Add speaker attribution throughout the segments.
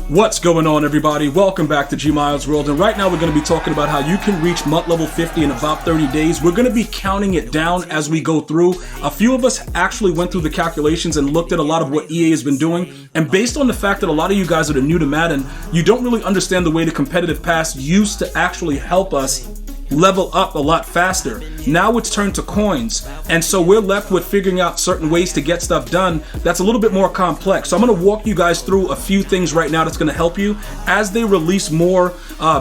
Speaker 1: What's going on, everybody? Welcome back to GmiasWorld, and right now we're going to be talking about how you can reach MUT level 50 in about 30 days. We're going to be counting it down as we go through. A few of us actually went through the calculations and looked at a lot of what EA has been doing, and based on the fact that a lot of you guys that are new to Madden, you don't really understand the way the competitive pass used to actually help us level up a lot faster. Now it's turned to coins, and so we're left with figuring out certain ways to get stuff done that's a little bit more complex. So I'm going to walk you guys through a few things right now that's going to help you as they release more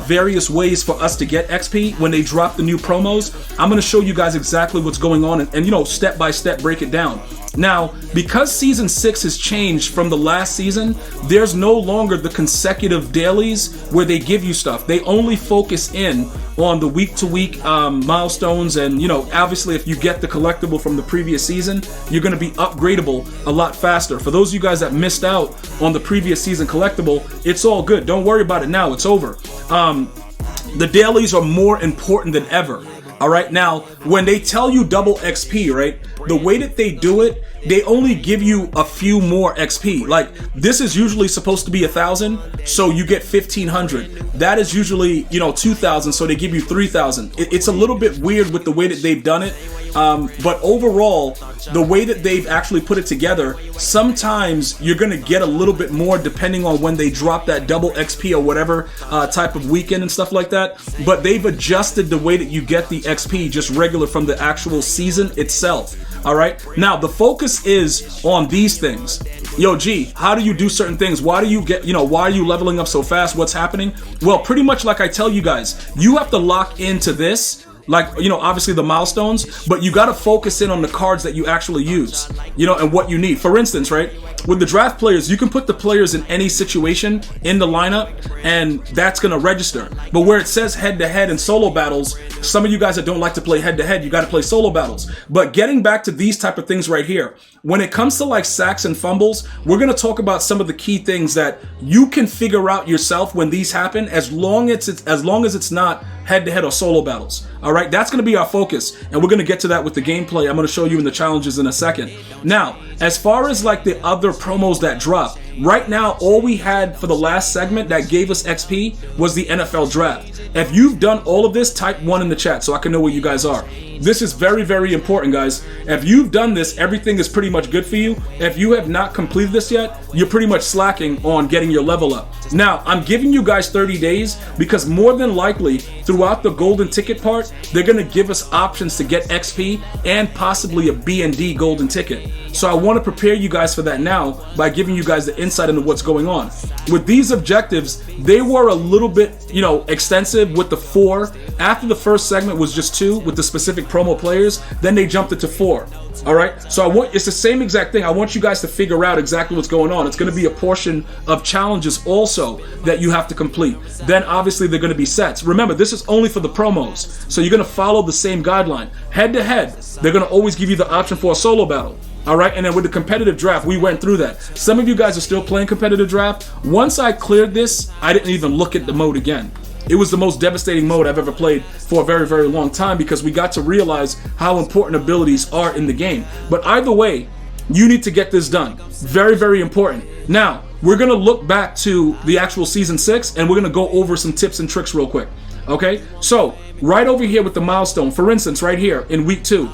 Speaker 1: various ways for us to get XP when they drop the new promos. I'm going to show you guys exactly what's going on and you know, step by step break it down. Now, because Season 6 has changed from the last season, there's no longer the consecutive dailies where they give you stuff. They only focus in on the week-to-week milestones, and you know, obviously if you get the collectible from the previous season, you're going to be upgradable a lot faster. For those of you guys that missed out on the previous season collectible, it's all good. Don't worry about it now. It's over. The dailies are more important than ever. All right, now when they tell you double XP, right, the way that they do it, they only give you a few more XP. Like, this is usually supposed to be 1,000, so you get 1,500. That is usually, you know, 2,000, so they give you 3,000. It's a little bit weird with the way that they've done it, but overall, the way that they've actually put it together, sometimes you're gonna get a little bit more depending on when they drop that double XP or whatever type of weekend and stuff like that. But they've adjusted the way that you get the XP just regular from the actual season itself. All right, now the focus is on these things. Yo, G, how do you do certain things? Why do you get, you know, why are you leveling up so fast? What's happening? Well, pretty much like I tell you guys, you have to lock into this. Like, you know, obviously the milestones, but you got to focus in on the cards that you actually use, you know, and what you need. For instance, right, with the draft players, you can put the players in any situation in the lineup, and that's going to register. But where it says head-to-head and solo battles, some of you guys that don't like to play head-to-head, you got to play solo battles. But getting back to these type of things right here, when it comes to like sacks and fumbles, we're going to talk about some of the key things that you can figure out yourself when these happen, as long as it's not head-to-head or solo battles. All right, that's going to be our focus, and we're going to get to that with the gameplay. I'm going to show you in the challenges in a second. Now, as far as like the other promos that drop, right now all we had for the last segment that gave us XP was the NFL draft. If you've done all of this, type 1 in the chat so I can know where you guys are. This is very, very important, guys. If you've done this, everything is pretty much good for you. If you have not completed this yet, you're pretty much slacking on getting your level up. Now, I'm giving you guys 30 days because more than likely, throughout the golden ticket part, they're going to give us options to get XP and possibly a B&D golden ticket. So I want to prepare you guys for that now by giving you guys the insight into what's going on. With these objectives, they were a little bit, you know, extensive with the 4. After the first segment was just 2 with the specific promo players, then they jumped it to 4. All right, so it's the same exact thing. I want you guys to figure out exactly what's going on. It's going to be a portion of challenges also that you have to complete. Then obviously they're going to be sets. Remember, this is only for the promos, so you're going to follow the same guideline. Head to head, they're going to always give you the option for a solo battle. All right, and then with the competitive draft, we went through that. Some of you guys are still playing competitive draft. Once I cleared this, I didn't even look at the mode again. It was the most devastating mode I've ever played for a very, very long time because we got to realize how important abilities are in the game. But either way, you need to get this done. Very, very important. Now, we're going to look back to the actual Season 6, and we're going to go over some tips and tricks real quick. Okay? So, right over here with the milestone, for instance, right here in Week 2,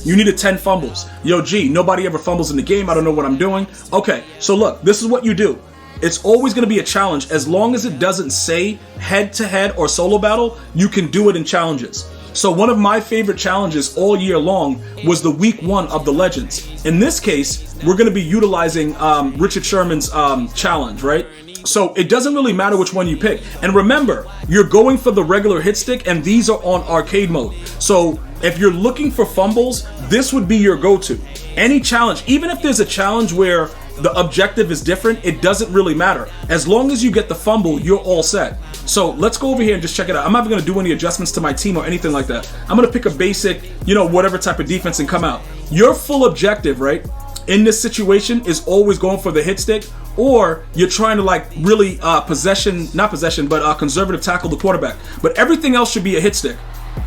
Speaker 1: you needed 10 fumbles. Yo, G, nobody ever fumbles in the game. I don't know what I'm doing. Okay, so look, this is what you do. It's always going to be a challenge. As long as it doesn't say head-to-head or solo battle, you can do it in challenges. So one of my favorite challenges all year long was the Week 1 of the Legends. In this case, we're going to be utilizing Richard Sherman's challenge, right? So it doesn't really matter which one you pick. And remember, you're going for the regular hit stick, and these are on arcade mode. So if you're looking for fumbles, this would be your go-to. Any challenge, even if there's a challenge where the objective is different, it doesn't really matter. As long as you get the fumble, you're all set. So let's go over here and just check it out. I'm not going to do any adjustments to my team or anything like that. I'm going to pick a basic, you know, whatever type of defense and come out. Your full objective, right, in this situation is always going for the hit stick, or you're trying to like really conservative tackle the quarterback. But everything else should be a hit stick,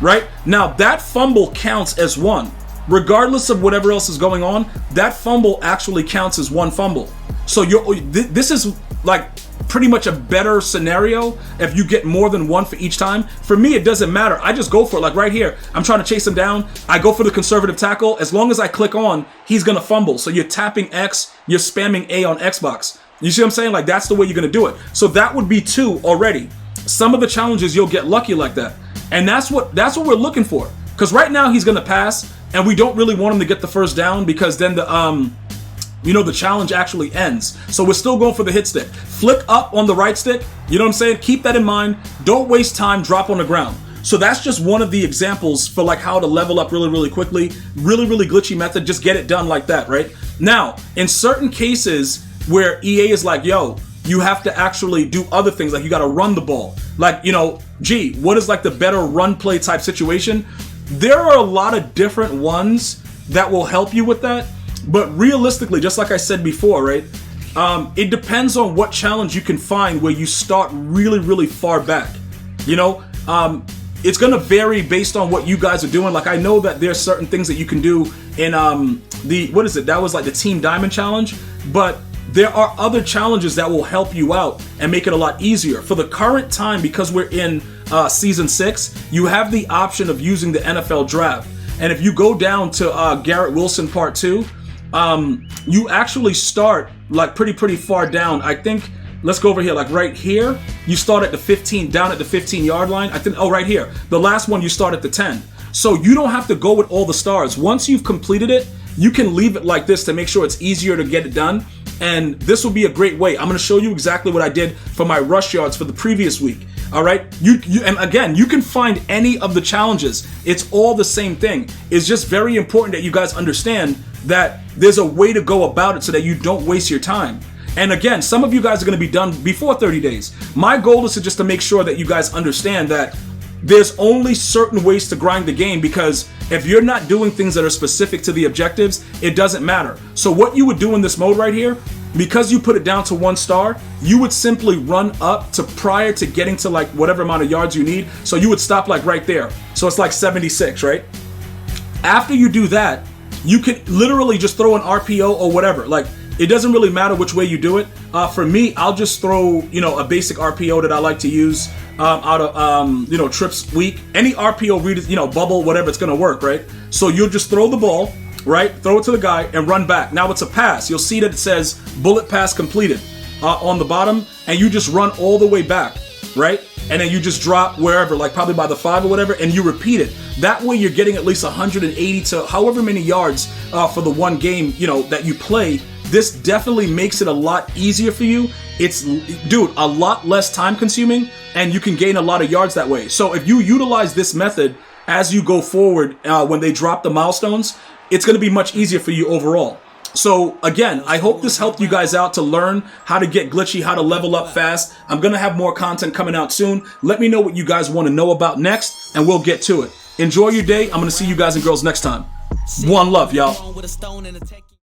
Speaker 1: right? Now that fumble counts as 1. Regardless of whatever else is going on, that fumble actually counts as 1 fumble. So this is like pretty much a better scenario if you get more than one for each time. For me, it doesn't matter. I just go for it. Like right here, I'm trying to chase him down. I go for the conservative tackle. As long as I click on, he's going to fumble. So you're tapping X, you're spamming A on Xbox. You see what I'm saying? Like that's the way you're going to do it. So that would be 2 already. Some of the challenges you'll get lucky like that. And that's what we're looking for. Because right now he's going to pass, and we don't really want him to get the first down because then the challenge actually ends. So we're still going for the hit stick. Flick up on the right stick. You know what I'm saying? Keep that in mind. Don't waste time. Drop on the ground. So that's just one of the examples for like how to level up really, really quickly. Really, really glitchy method. Just get it done like that, right? Now, in certain cases where EA is like, yo, you have to actually do other things. Like you got to run the ball. Like, what is like the better run play type situation? There are a lot of different ones that will help you with that. But realistically, just like I said before, right? It depends on what challenge you can find where you start really, really far back. It's going to vary based on what you guys are doing. Like I know that there's certain things that you can do in that was like the Team Diamond challenge. But there are other challenges that will help you out and make it a lot easier. For the current time, because we're in Season 6, you have the option of using the NFL Draft. And if you go down to Garrett Wilson Part 2, you actually start like pretty far down. I think, let's go over here, like right here, you start at the 15, down at the 15-yard line. I think, right here, the last one you start at the 10. So you don't have to go with all the stars. Once you've completed it, you can leave it like this to make sure it's easier to get it done. And this will be a great way. I'm going to show you exactly what I did for my rush yards for the previous week. All right. And again, you can find any of the challenges. It's all the same thing. It's just very important that you guys understand that there's a way to go about it so that you don't waste your time. And again, some of you guys are going to be done before 30 days. My goal is to make sure that you guys understand that there's only certain ways to grind the game, because if you're not doing things that are specific to the objectives, it doesn't matter. So what you would do in this mode right here, because you put it down to 1 star, you would simply run up to prior to getting to like whatever amount of yards you need. So you would stop like right there. So it's like 76, right? After you do that, you can literally just throw an RPO or whatever. Like it doesn't really matter which way you do it. For me, I'll just throw, a basic RPO that I like to use out of, trips week. Any RPO, bubble, whatever, it's going to work, right? So you'll just throw the ball, right? Throw it to the guy and run back. Now it's a pass. You'll see that it says bullet pass completed on the bottom, and you just run all the way back, right? And then you just drop wherever, like probably by the 5 or whatever, and you repeat it. That way you're getting at least 180 to however many yards for the one game, that you play. This definitely makes it a lot easier for you. It's, dude, a lot less time consuming, and you can gain a lot of yards that way. So if you utilize this method as you go forward, when they drop the milestones, it's going to be much easier for you overall. So again, I hope this helped you guys out to learn how to get glitchy, how to level up fast. I'm going to have more content coming out soon. Let me know what you guys want to know about next, and we'll get to it. Enjoy your day. I'm going to see you guys and girls next time. One love, y'all.